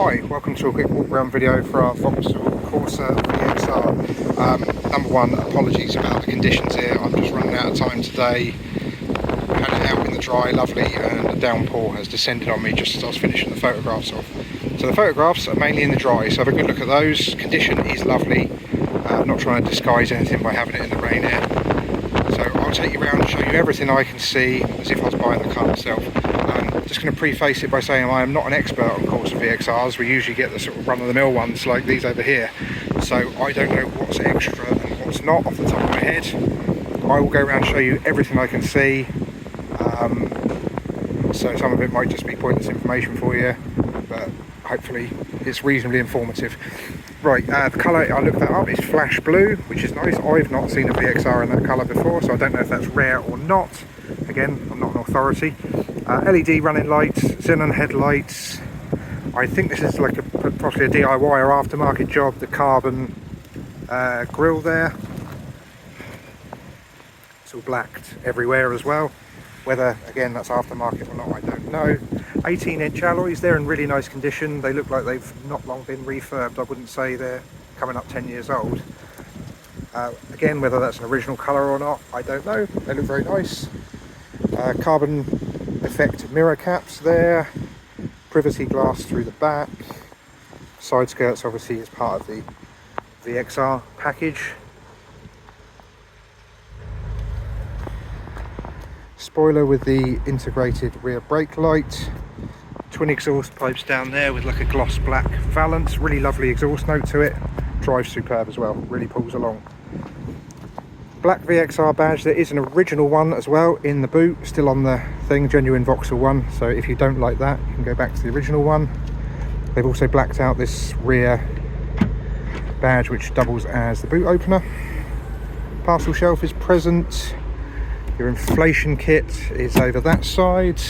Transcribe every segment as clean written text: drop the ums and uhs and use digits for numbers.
Hi, welcome to a quick walk around video for our Vauxhall Corsa VXR. Number one, apologies about the conditions here. I'm just running out of time today. Had it out in the dry, lovely, and a downpour has descended on me just as I was finishing the photographs off. So the photographs are mainly in the dry, so have a good look at those. Condition is lovely. I'm not trying to disguise anything by having it in the rain here. So I'll take you around and show you everything I can see as if I was buying the car myself. Just going to preface it by saying I am not an expert on Corsa VXRs. We usually get the sort of run-of-the-mill ones like these over here. So I don't know what's extra and what's not off the top of my head. I will go around and show you everything I can see. So some of it might just be pointless information for you, but hopefully it's reasonably informative. Right, the colour, I looked that up, is flash blue, which is nice. I've not seen a VXR in that colour before, so I don't know if that's rare or not. Again, I'm not an authority. LED running lights, xenon headlights. I think this is like possibly a DIY or aftermarket job. The carbon grille there. It's all blacked everywhere as well. Whether, again, that's aftermarket or not, I don't know. 18-inch alloys, they're in really nice condition. They look like they've not long been refurbed. I wouldn't say they're coming up 10 years old. Again, whether that's an original colour or not, I don't know. They look very nice. Carbon effect mirror caps there. Privacy glass through the back. Side skirts obviously is part of the VXR package. Spoiler with the integrated rear brake light. Twin exhaust pipes down there with like a gloss black valance. Really lovely exhaust note to it. Drives superb as well, really pulls along. Black VXR badge, there is an original one as well in the boot, still on the thing, genuine Vauxhall one, so if you don't like that you can go back to the original one. They've also blacked out this rear badge which doubles as the boot opener. Parcel shelf is present. Your inflation kit is over that side.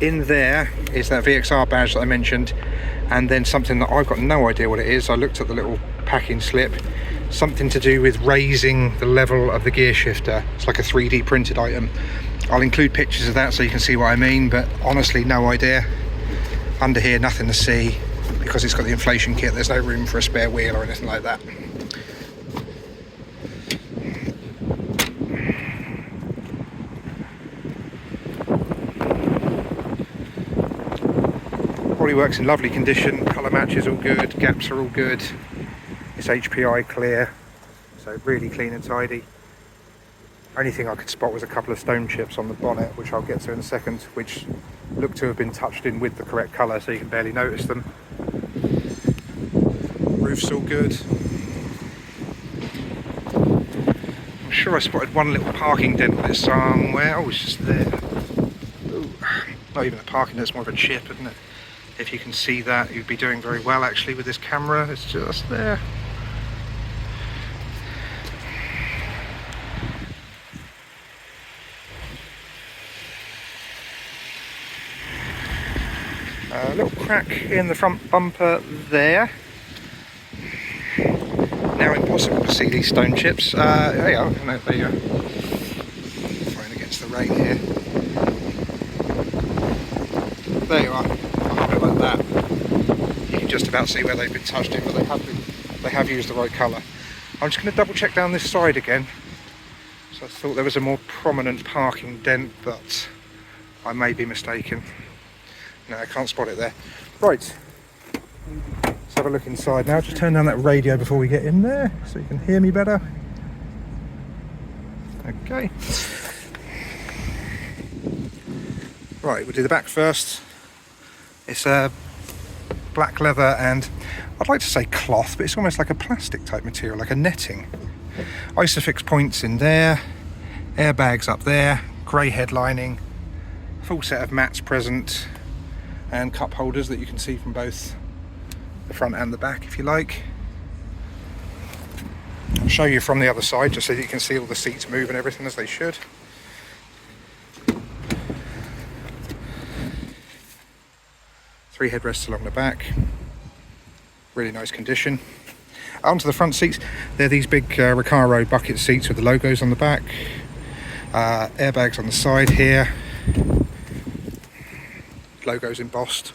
In there is that VXR badge that I mentioned, and then something that I've got no idea what it is. I looked at the little packing slip. Something to do with raising the level of the gear shifter. It's like a 3D printed item. I'll include pictures of that so you can see what I mean, but honestly no idea. Under here nothing to see because it's got the inflation kit. There's no room for a spare wheel or anything like that. Bodywork's in lovely condition, colour match is all good, gaps are all good. It's HPI clear, so really clean and tidy. Only thing I could spot was a couple of stone chips on the bonnet, which I'll get to in a second, which look to have been touched in with the correct colour, so you can barely notice them. Roof's all good. I'm sure I spotted one little parking dent on it somewhere. Oh, it's just there. Ooh. Not even a parking dent, it's more of a chip, isn't it? If you can see that, you'd be doing very well actually with this camera. It's just there. A little crack in the front bumper there. Now impossible to see these stone chips. There you are. No, there you go. Throwing against the rain here. There you are. A bit like that. You can just about see where they've been touched in, but they have used the right colour. I'm just going to double check down this side again. So I thought there was a more prominent parking dent, but I may be mistaken. No, I can't spot it there. Right, let's have a look inside now. Just turn down that radio before we get in there so you can hear me better. Okay. Right, we'll do the back first. It's a black leather and I'd like to say cloth, but it's almost like a plastic type material, like a netting. Isofix points in there, airbags up there, grey headlining, full set of mats present, and cup holders that you can see from both the front and the back if you like. I'll show you from the other side just so that you can see all the seats move and everything as they should. Three headrests along the back, really nice condition. Onto the front seats, they're these big Recaro bucket seats with the logos on the back. Airbags on the side here, logos embossed.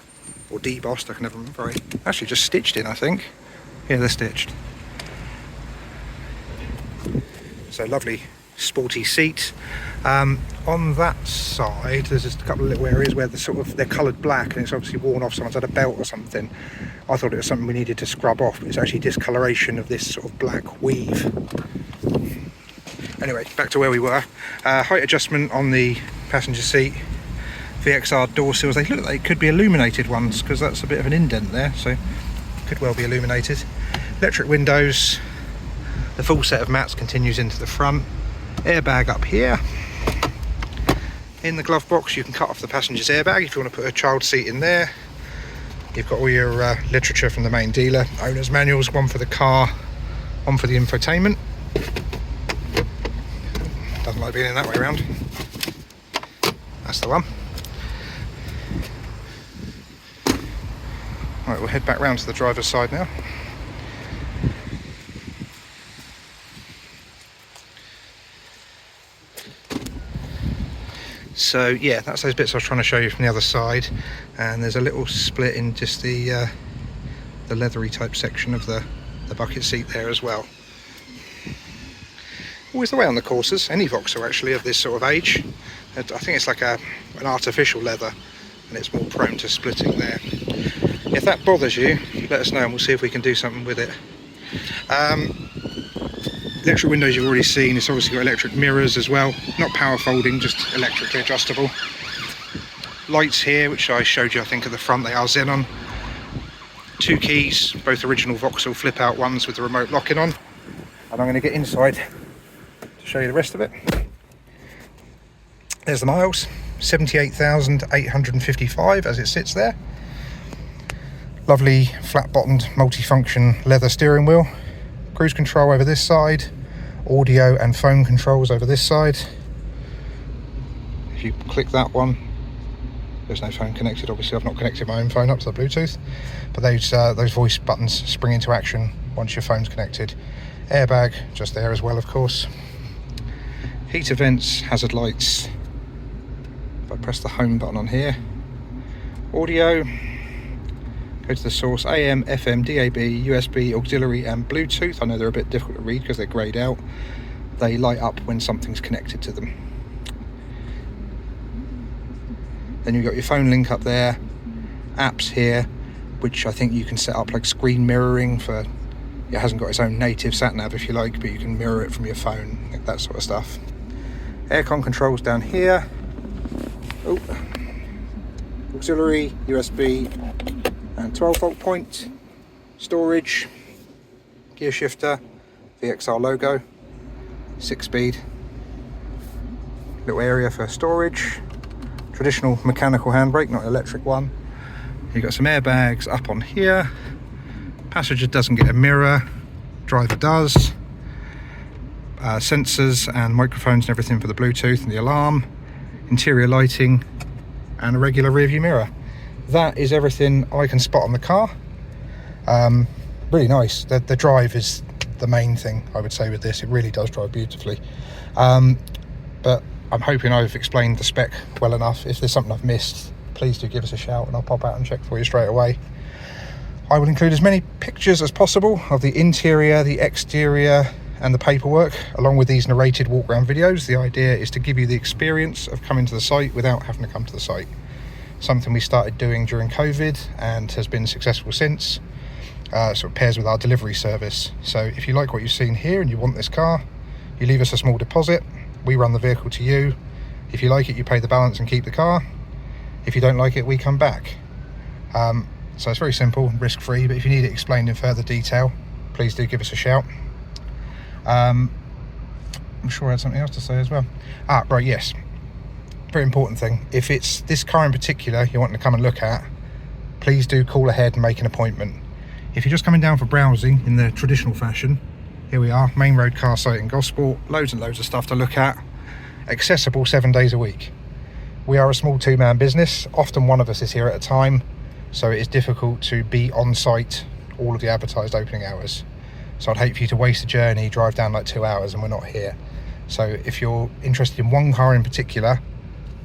or debossed, I can never remember. Actually just stitched in, I think. Yeah, they're stitched. So lovely sporty seat. On that side there's just a couple of little areas where they're coloured black, and it's obviously worn off, someone's had a belt or something. I thought it was something we needed to scrub off, but it's actually discoloration of this sort of black weave. Anyway, back to where we were. Height adjustment on the passenger seat. VXR door sills, they look like they could be illuminated ones, because that's a bit of an indent there, so could well be illuminated. Electric windows. The full set of mats continues into the front. Airbag up here. In the glove box you can cut off the passenger's airbag if you want to put a child seat in there. You've got all your literature from the main dealer. Owner's manuals, one for the car, one for the infotainment. Doesn't like being in that way around. That's the one. Right, we'll head back round to the driver's side now. So yeah, that's those bits I was trying to show you from the other side, and there's a little split in just the leathery type section of the bucket seat there as well. Always the way on the Corsas, any Vauxhall actually of this sort of age. I think it's like an artificial leather, and it's more prone to splitting there. If that bothers you, let us know and we'll see if we can do something with it. Electric windows you've already seen. It's obviously got electric mirrors as well, not power folding, just electrically adjustable. Lights here, which I showed you I think at the front, they are xenon. 2 keys, both original Vauxhall flip out ones with the remote locking on. And I'm going to get inside to show you the rest of it. There's the miles, 78,855 as it sits there. Lovely flat bottomed multifunction leather steering wheel. Cruise control over this side, audio and phone controls over this side. If you click that one, there's no phone connected. Obviously I've not connected my own phone up to the Bluetooth, but those voice buttons spring into action once your phone's connected. Airbag just there as well, of course. Heater vents, hazard lights. If I press the home button on here, audio, go to the source, AM, FM, DAB, USB, auxiliary and Bluetooth. I know they're a bit difficult to read because they're greyed out. They light up when something's connected to them. Then you've got your phone link up there, apps here, which I think you can set up like screen mirroring for, it hasn't got its own native sat nav if you like, but you can mirror it from your phone, like that sort of stuff. Aircon controls down here. Oh. Auxiliary, USB, and 12-volt point, storage, gear shifter, VXR logo, 6-speed, little area for storage, traditional mechanical handbrake, not electric one. You've got some airbags up on here, passenger doesn't get a mirror, driver does, sensors and microphones and everything for the Bluetooth and the alarm, interior lighting and a regular rear view mirror. That is everything I can spot on the car. Really nice. The drive is the main thing I would say with this. It really does drive beautifully. But I'm hoping I've explained the spec well enough. If there's something I've missed, please do give us a shout and I'll pop out and check for you straight away. I will include as many pictures as possible of the interior, the exterior and the paperwork, along with these narrated walk around videos. The idea is to give you the experience of coming to the site without having to come to the site. Something we started doing during COVID and has been successful since. Sort of pairs with our delivery service. So if you like what you've seen here and you want this car, you leave us a small deposit, we run the vehicle to you. If you like it, you pay the balance and keep the car. If you don't like it, we come back. So it's very simple, risk-free, but if you need it explained in further detail, please do give us a shout. I'm sure I had something else to say as well. Right, yes. Very important thing. If it's this car in particular you want to come and look at, please do call ahead and make an appointment. If you're just coming down for browsing in the traditional fashion, here we are, main road car site in Gosport, loads and loads of stuff to look at, accessible 7 days a week. We are a small two-man business, often one of us is here at a time, so it is difficult to be on site all of the advertised opening hours. So I'd hate for you to waste a journey, drive down like 2 hours and we're not here. So if you're interested in one car in particular,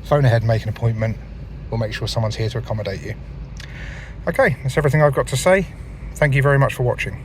phone ahead and make an appointment. We'll make sure someone's here to accommodate you. Okay, that's everything I've got to say. Thank you very much for watching.